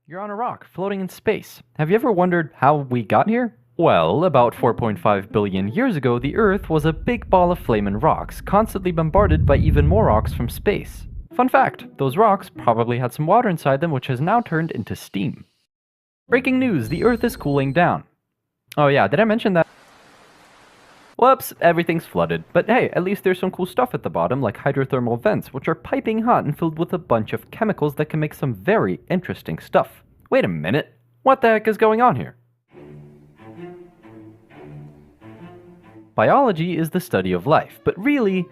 You're on a rock, floating in space. Have you ever wondered how we got here? Well, about 4.5 billion years ago, the Earth was a big ball of flaming rocks, constantly bombarded by even more rocks from space. Fun fact, those rocks probably had some water inside them which has now turned into steam. Breaking news, the Earth is cooling down. Oh yeah, did I mention that? Whoops, everything's flooded. But hey, at least there's some cool stuff at the bottom, like hydrothermal vents, which are piping hot and filled with a bunch of chemicals that can make some very interesting stuff. Wait a minute, what the heck is going on here? Biology is the study of life, but really,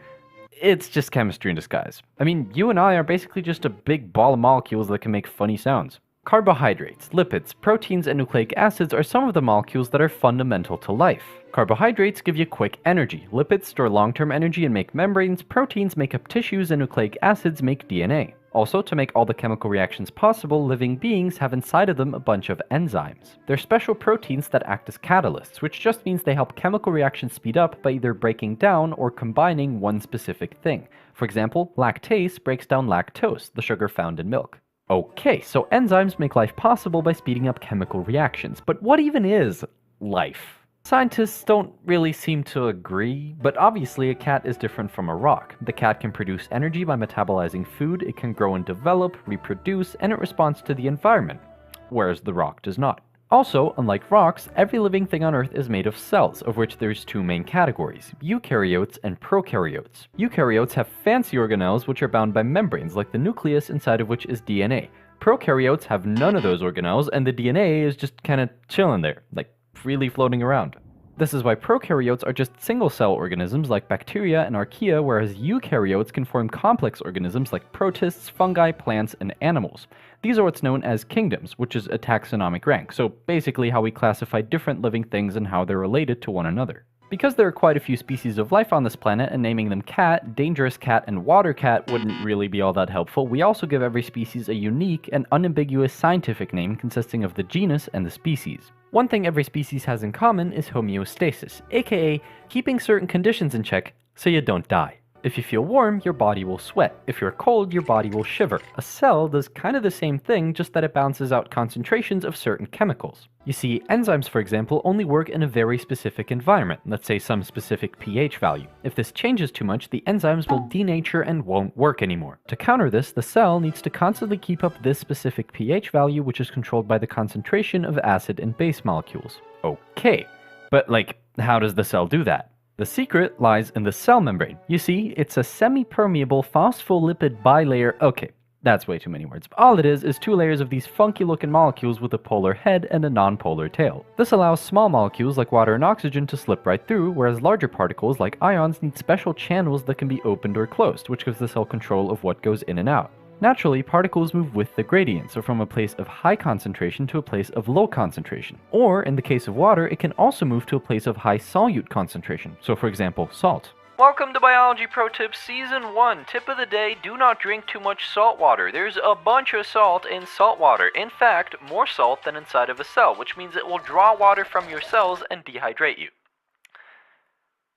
it's just chemistry in disguise. I mean, you and I are basically just a big ball of molecules that can make funny sounds. Carbohydrates, lipids, proteins, and nucleic acids are some of the molecules that are fundamental to life. Carbohydrates give you quick energy, lipids store long-term energy and make membranes, proteins make up tissues, and nucleic acids make DNA. Also, to make all the chemical reactions possible, living beings have inside of them a bunch of enzymes. They're special proteins that act as catalysts, which just means they help chemical reactions speed up by either breaking down or combining one specific thing. For example, lactase breaks down lactose, the sugar found in milk. Okay, so enzymes make life possible by speeding up chemical reactions, but what even is life? Scientists don't really seem to agree, but obviously a cat is different from a rock. The cat can produce energy by metabolizing food, it can grow and develop, reproduce, and it responds to the environment, whereas the rock does not. Also, unlike rocks, every living thing on Earth is made of cells, of which there's two main categories, eukaryotes and prokaryotes. Eukaryotes have fancy organelles which are bound by membranes, like the nucleus inside of which is DNA. Prokaryotes have none of those organelles, and the DNA is just kinda chilling there, like freely floating around. This is why prokaryotes are just single-cell organisms like bacteria and archaea, whereas eukaryotes can form complex organisms like protists, fungi, plants, and animals. These are what's known as kingdoms, which is a taxonomic rank, so basically how we classify different living things and how they're related to one another. Because there are quite a few species of life on this planet, and naming them cat, dangerous cat, and water cat wouldn't really be all that helpful, we also give every species a unique and unambiguous scientific name consisting of the genus and the species. One thing every species has in common is homeostasis, aka keeping certain conditions in check so you don't die. If you feel warm, your body will sweat. If you're cold, your body will shiver. A cell does kind of the same thing, just that it balances out concentrations of certain chemicals. You see, enzymes, for example, only work in a very specific environment, let's say some specific pH value. If this changes too much, the enzymes will denature and won't work anymore. To counter this, the cell needs to constantly keep up this specific pH value, which is controlled by the concentration of acid and base molecules. Okay, but how does the cell do that? The secret lies in the cell membrane. You see, it's a semi-permeable phospholipid bilayer. Okay, that's way too many words. All it is two layers of these funky looking molecules with a polar head and a non-polar tail. This allows small molecules like water and oxygen to slip right through, whereas larger particles like ions need special channels that can be opened or closed, which gives the cell control of what goes in and out. Naturally, particles move with the gradient, so from a place of high concentration to a place of low concentration. Or, in the case of water, it can also move to a place of high solute concentration, so for example, salt. Welcome to Biology Pro Tips Season 1. Tip of the day, do not drink too much salt water. There's a bunch of salt in salt water. In fact, more salt than inside of a cell, which means it will draw water from your cells and dehydrate you.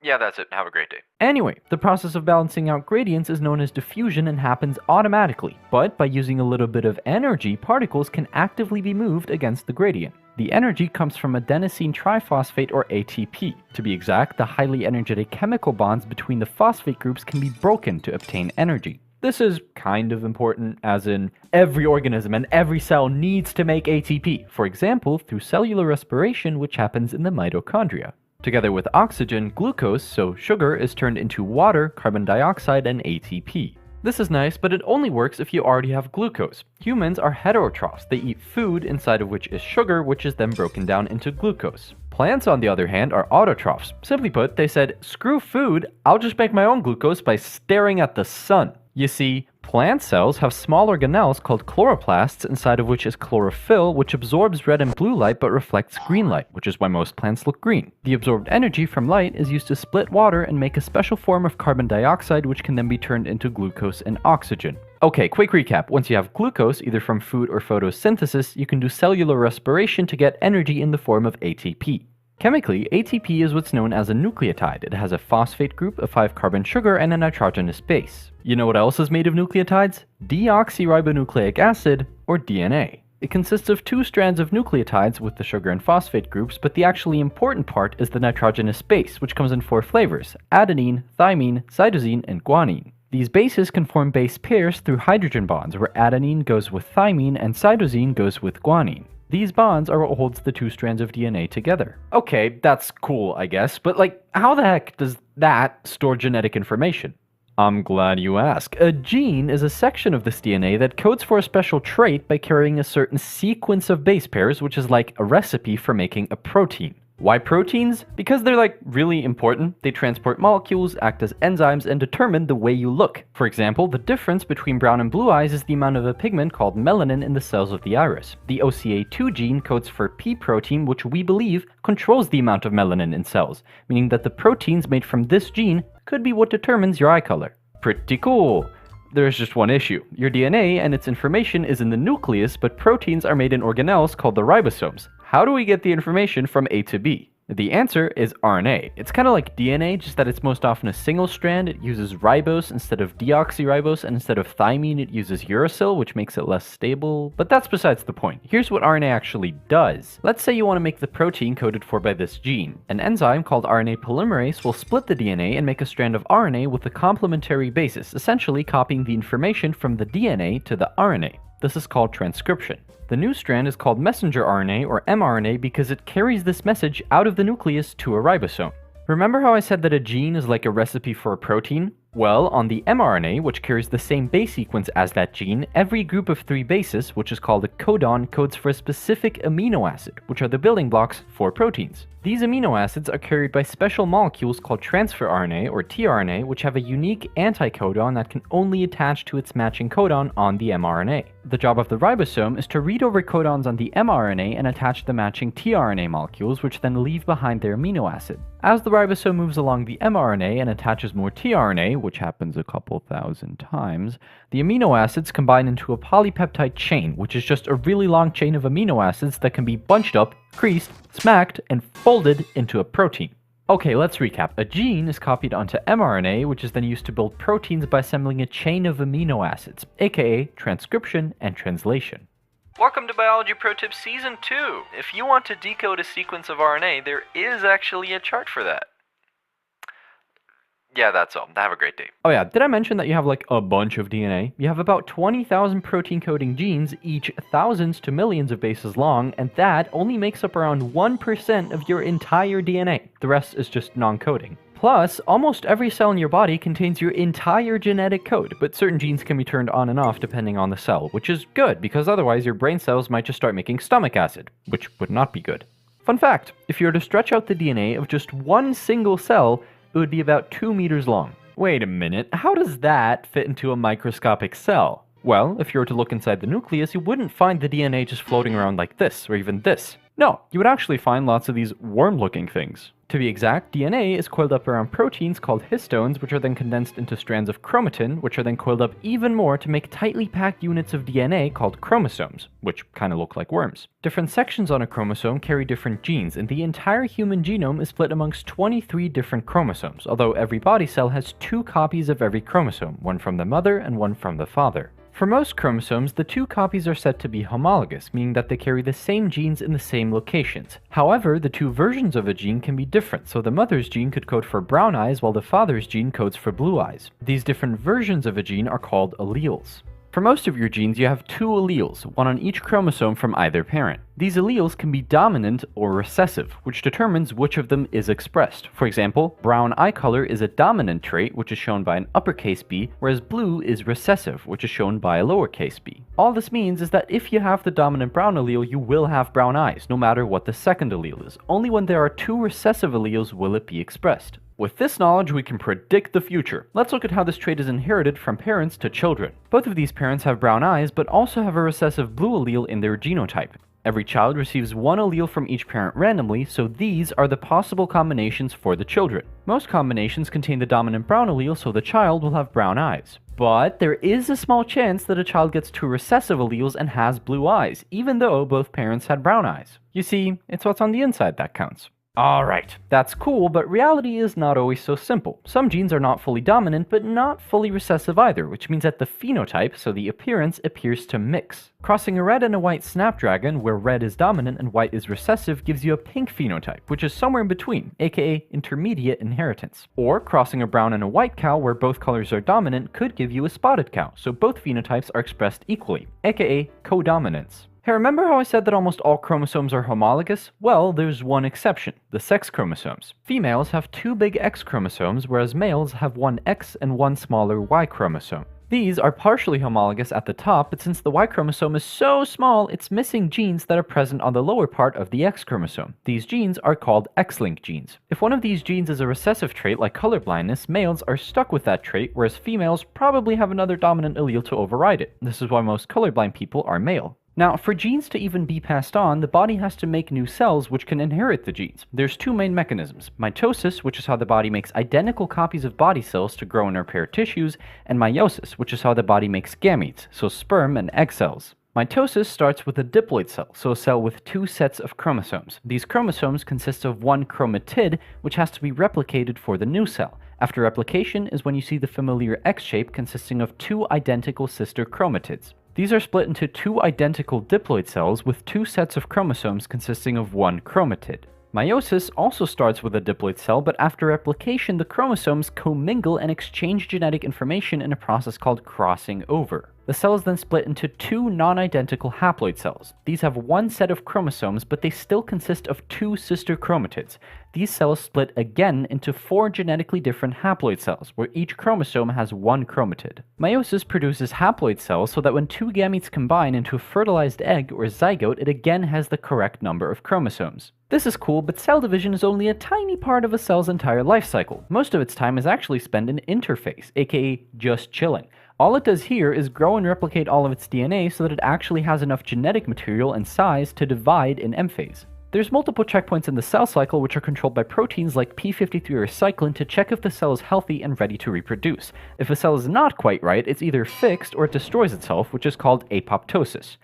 Yeah, that's it. Have a great day. Anyway, the process of balancing out gradients is known as diffusion and happens automatically, but by using a little bit of energy, particles can actively be moved against the gradient. The energy comes from adenosine triphosphate, or ATP. To be exact, the highly energetic chemical bonds between the phosphate groups can be broken to obtain energy. This is kind of important, as in every organism and every cell needs to make ATP, for example, through cellular respiration, which happens in the mitochondria. Together with oxygen, glucose, so sugar, is turned into water, carbon dioxide, and ATP. This is nice, but it only works if you already have glucose. Humans are heterotrophs. They eat food, inside of which is sugar, which is then broken down into glucose. Plants, on the other hand, are autotrophs. Simply put, they said, screw food, I'll just make my own glucose by staring at the sun. You see, plant cells have small organelles called chloroplasts, inside of which is chlorophyll, which absorbs red and blue light but reflects green light, which is why most plants look green. The absorbed energy from light is used to split water and make a special form of carbon dioxide, which can then be turned into glucose and oxygen. Okay, quick recap. Once you have glucose, either from food or photosynthesis, you can do cellular respiration to get energy in the form of ATP. Chemically, ATP is what's known as a nucleotide. It has a phosphate group, a 5-carbon sugar, and a nitrogenous base. You know what else is made of nucleotides? Deoxyribonucleic acid, or DNA. It consists of two strands of nucleotides with the sugar and phosphate groups, but the actually important part is the nitrogenous base, which comes in 4 flavors: adenine, thymine, cytosine, and guanine. These bases can form base pairs through hydrogen bonds, where adenine goes with thymine and cytosine goes with guanine. These bonds are what holds the two strands of DNA together. Okay, that's cool, I guess, but how the heck does that store genetic information? I'm glad you ask. A gene is a section of this DNA that codes for a special trait by carrying a certain sequence of base pairs, which is like a recipe for making a protein. Why proteins? Because they're really important. They transport molecules, act as enzymes, and determine the way you look. For example, the difference between brown and blue eyes is the amount of a pigment called melanin in the cells of the iris. The OCA2 gene codes for P protein, which we believe controls the amount of melanin in cells, meaning that the proteins made from this gene could be what determines your eye color. Pretty cool. There's just one issue. Your DNA and its information is in the nucleus, but proteins are made in organelles called the ribosomes. How do we get the information from A to B? The answer is RNA. It's kind of like DNA, just that it's most often a single strand. It uses ribose instead of deoxyribose, and instead of thymine, it uses uracil, which makes it less stable. But that's besides the point. Here's what RNA actually does. Let's say you want to make the protein coded for by this gene. An enzyme called RNA polymerase will split the DNA and make a strand of RNA with a complementary basis, essentially copying the information from the DNA to the RNA. This is called transcription. The new strand is called messenger RNA or mRNA because it carries this message out of the nucleus to a ribosome. Remember how I said that a gene is like a recipe for a protein? Well, on the mRNA, which carries the same base sequence as that gene, every group of 3 bases, which is called a codon, codes for a specific amino acid, which are the building blocks for proteins. These amino acids are carried by special molecules called transfer RNA or tRNA, which have a unique anticodon that can only attach to its matching codon on the mRNA. The job of the ribosome is to read over codons on the mRNA and attach the matching tRNA molecules, which then leave behind their amino acid. As the ribosome moves along the mRNA and attaches more tRNA, which happens a couple thousand times, the amino acids combine into a polypeptide chain, which is just a really long chain of amino acids that can be bunched up, creased, smacked, and folded into a protein. Okay, let's recap. A gene is copied onto mRNA, which is then used to build proteins by assembling a chain of amino acids, aka transcription and translation. Welcome to Biology Pro Tips Season 2! If you want to decode a sequence of RNA, there is actually a chart for that. Yeah, that's all. Have a great day. Oh yeah, did I mention that you have a bunch of DNA? You have about 20,000 protein coding genes, each thousands to millions of bases long, and that only makes up around 1% of your entire DNA. The rest is just non-coding. Plus, almost every cell in your body contains your entire genetic code, but certain genes can be turned on and off depending on the cell, which is good because otherwise your brain cells might just start making stomach acid, which would not be good. Fun fact, if you were to stretch out the DNA of just one single cell, it would be about 2 meters long. Wait a minute, how does that fit into a microscopic cell? Well, if you were to look inside the nucleus, you wouldn't find the DNA just floating around like this, or even this. No, you would actually find lots of these worm-looking things. To be exact, DNA is coiled up around proteins called histones, which are then condensed into strands of chromatin, which are then coiled up even more to make tightly packed units of DNA called chromosomes, which kind of look like worms. Different sections on a chromosome carry different genes, and the entire human genome is split amongst 23 different chromosomes, although every body cell has 2 copies of every chromosome, one from the mother and one from the father. For most chromosomes, the 2 copies are said to be homologous, meaning that they carry the same genes in the same locations. However, the 2 versions of a gene can be different, so the mother's gene could code for brown eyes while the father's gene codes for blue eyes. These different versions of a gene are called alleles. For most of your genes, you have 2 alleles, one on each chromosome from either parent. These alleles can be dominant or recessive, which determines which of them is expressed. For example, brown eye color is a dominant trait, which is shown by an uppercase B, whereas blue is recessive, which is shown by a lowercase b. All this means is that if you have the dominant brown allele, you will have brown eyes, no matter what the second allele is. Only when there are 2 recessive alleles will it be expressed. With this knowledge, we can predict the future. Let's look at how this trait is inherited from parents to children. Both of these parents have brown eyes, but also have a recessive blue allele in their genotype. Every child receives 1 allele from each parent randomly, so these are the possible combinations for the children. Most combinations contain the dominant brown allele, so the child will have brown eyes. But there is a small chance that a child gets 2 recessive alleles and has blue eyes, even though both parents had brown eyes. You see, it's what's on the inside that counts. Alright, that's cool, but reality is not always so simple. Some genes are not fully dominant, but not fully recessive either, which means that the phenotype, so the appearance, appears to mix. Crossing a red and a white snapdragon, where red is dominant and white is recessive, gives you a pink phenotype, which is somewhere in between, aka intermediate inheritance. Or crossing a brown and a white cow, where both colors are dominant, could give you a spotted cow, so both phenotypes are expressed equally, aka codominance. Hey, remember how I said that almost all chromosomes are homologous? Well, there's one exception, the sex chromosomes. Females have 2 big X chromosomes, whereas males have 1 X and 1 smaller Y chromosome. These are partially homologous at the top, but since the Y chromosome is so small, it's missing genes that are present on the lower part of the X chromosome. These genes are called X-linked genes. If one of these genes is a recessive trait like colorblindness, males are stuck with that trait, whereas females probably have another dominant allele to override it. This is why most colorblind people are male. Now, for genes to even be passed on, the body has to make new cells which can inherit the genes. There's 2 main mechanisms: mitosis, which is how the body makes identical copies of body cells to grow and repair tissues, and meiosis, which is how the body makes gametes, so sperm and egg cells. Mitosis starts with a diploid cell, so a cell with 2 sets of chromosomes. These chromosomes consist of 1 chromatid, which has to be replicated for the new cell. After replication is when you see the familiar X shape consisting of 2 identical sister chromatids. These are split into 2 identical diploid cells with 2 sets of chromosomes consisting of 1 chromatid. Meiosis also starts with a diploid cell, but after replication, the chromosomes commingle and exchange genetic information in a process called crossing over. The cell is then split into 2 non-identical haploid cells. These have 1 set of chromosomes, but they still consist of 2 sister chromatids. These cells split again into 4 genetically different haploid cells, where each chromosome has 1 chromatid. Meiosis produces haploid cells so that when 2 gametes combine into a fertilized egg or zygote, it again has the correct number of chromosomes. This is cool, but cell division is only a tiny part of a cell's entire life cycle. Most of its time is actually spent in interphase, aka just chilling. All it does here is grow and replicate all of its DNA so that it actually has enough genetic material and size to divide in M phase. There's multiple checkpoints in the cell cycle which are controlled by proteins like p53 or cyclin to check if the cell is healthy and ready to reproduce. If a cell is not quite right, it's either fixed or it destroys itself, which is called apoptosis.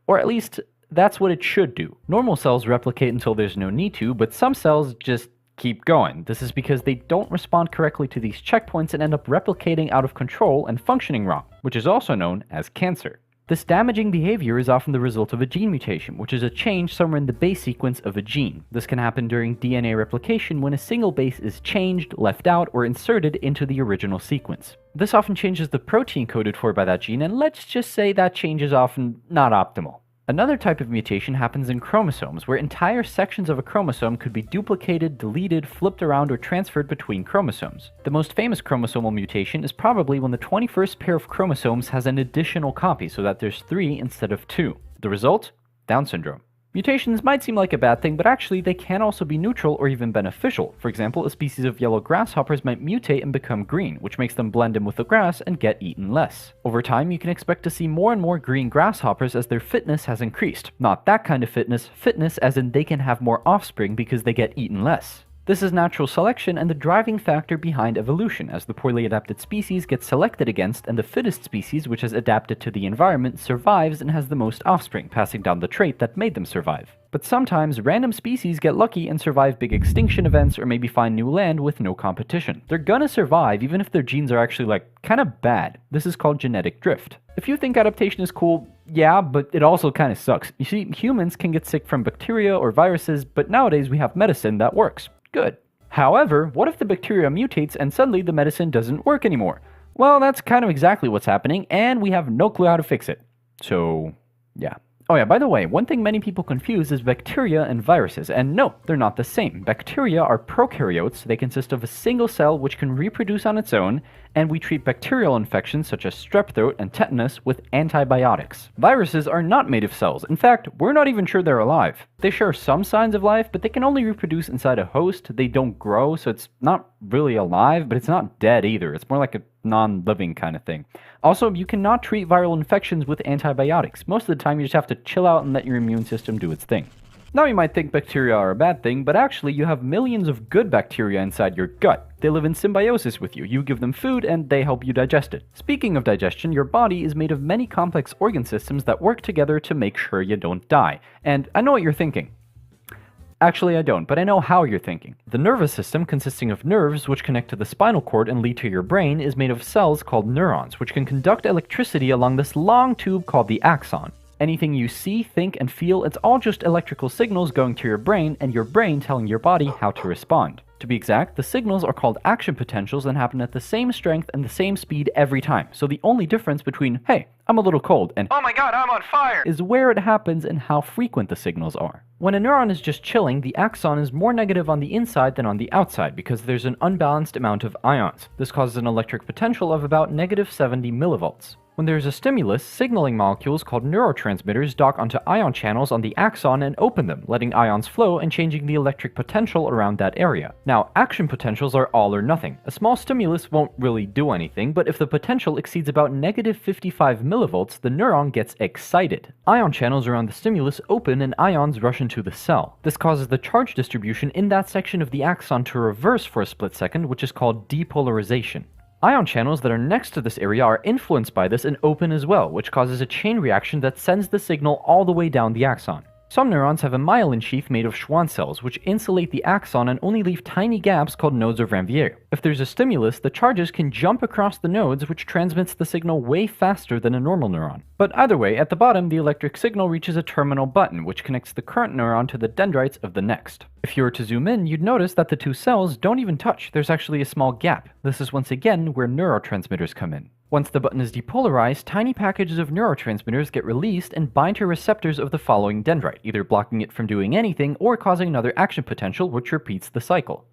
Or at least, that's what it should do. Normal cells replicate until there's no need to, but some cells just keep going. This is because they don't respond correctly to these checkpoints and end up replicating out of control and functioning wrong, which is also known as cancer. This damaging behavior is often the result of a gene mutation, which is a change somewhere in the base sequence of a gene. This can happen during DNA replication when a single base is changed, left out, or inserted into the original sequence. This often changes the protein coded for by that gene, and let's just say that change is often not optimal. Another type of mutation happens in chromosomes, where entire sections of a chromosome could be duplicated, deleted, flipped around, or transferred between chromosomes. The most famous chromosomal mutation is probably when the 21st pair of chromosomes has an additional copy, so that there's 3 instead of 2. The result? Down syndrome. Mutations might seem like a bad thing, but actually they can also be neutral or even beneficial. For example, a species of yellow grasshoppers might mutate and become green, which makes them blend in with the grass and get eaten less. Over time, you can expect to see more and more green grasshoppers as their fitness has increased. Not that kind of fitness as in they can have more offspring because they get eaten less. This is natural selection and the driving factor behind evolution, as the poorly adapted species get selected against and the fittest species, which has adapted to the environment, survives and has the most offspring, passing down the trait that made them survive. But sometimes random species get lucky and survive big extinction events or maybe find new land with no competition. They're gonna survive even if their genes are actually kinda bad. This is called genetic drift. If you think adaptation is cool, yeah, but it also kinda sucks. You see, humans can get sick from bacteria or viruses, but nowadays we have medicine that works. Good. However, what if the bacteria mutates and suddenly the medicine doesn't work anymore? Well, that's kind of exactly what's happening, and we have no clue how to fix it. So, yeah. Oh yeah, by the way, one thing many people confuse is bacteria and viruses, and no, they're not the same. Bacteria are prokaryotes, they consist of a single cell which can reproduce on its own, and we treat bacterial infections such as strep throat and tetanus with antibiotics. Viruses are not made of cells. In fact, we're not even sure they're alive. They share some signs of life, but they can only reproduce inside a host. They don't grow, so it's not really alive, but it's not dead either. It's more like a non-living kind of thing. Also, you cannot treat viral infections with antibiotics. Most of the time, you just have to chill out and let your immune system do its thing. Now you might think bacteria are a bad thing, but actually you have millions of good bacteria inside your gut. They live in symbiosis with you. You give them food and they help you digest it. Speaking of digestion, your body is made of many complex organ systems that work together to make sure you don't die. And I know what you're thinking. Actually, I don't, but I know how you're thinking. The nervous system, consisting of nerves which connect to the spinal cord and lead to your brain, is made of cells called neurons, which can conduct electricity along this long tube called the axon. Anything you see, think, and feel, it's all just electrical signals going to your brain, and your brain telling your body how to respond. To be exact, the signals are called action potentials and happen at the same strength and the same speed every time. So the only difference between, hey, I'm a little cold, and oh my god, I'm on fire, is where it happens and how frequent the signals are. When a neuron is just chilling, the axon is more negative on the inside than on the outside because there's an unbalanced amount of ions. This causes an electric potential of about negative 70 millivolts. When there's a stimulus, signaling molecules called neurotransmitters dock onto ion channels on the axon and open them, letting ions flow and changing the electric potential around that area. Now, action potentials are all or nothing. A small stimulus won't really do anything, but if the potential exceeds about negative 55 millivolts, the neuron gets excited. Ion channels around the stimulus open and ions rush into the cell. This causes the charge distribution in that section of the axon to reverse for a split second, which is called depolarization. Ion channels that are next to this area are influenced by this and open as well, which causes a chain reaction that sends the signal all the way down the axon. Some neurons have a myelin sheath made of Schwann cells, which insulate the axon and only leave tiny gaps called nodes of Ranvier. If there's a stimulus, the charges can jump across the nodes, which transmits the signal way faster than a normal neuron. But either way, at the bottom, the electric signal reaches a terminal button, which connects the current neuron to the dendrites of the next. If you were to zoom in, you'd notice that the two cells don't even touch. There's actually a small gap. This is once again where neurotransmitters come in. Once the button is depolarized, tiny packages of neurotransmitters get released and bind to receptors of the following dendrite, either blocking it from doing anything or causing another action potential which repeats the cycle.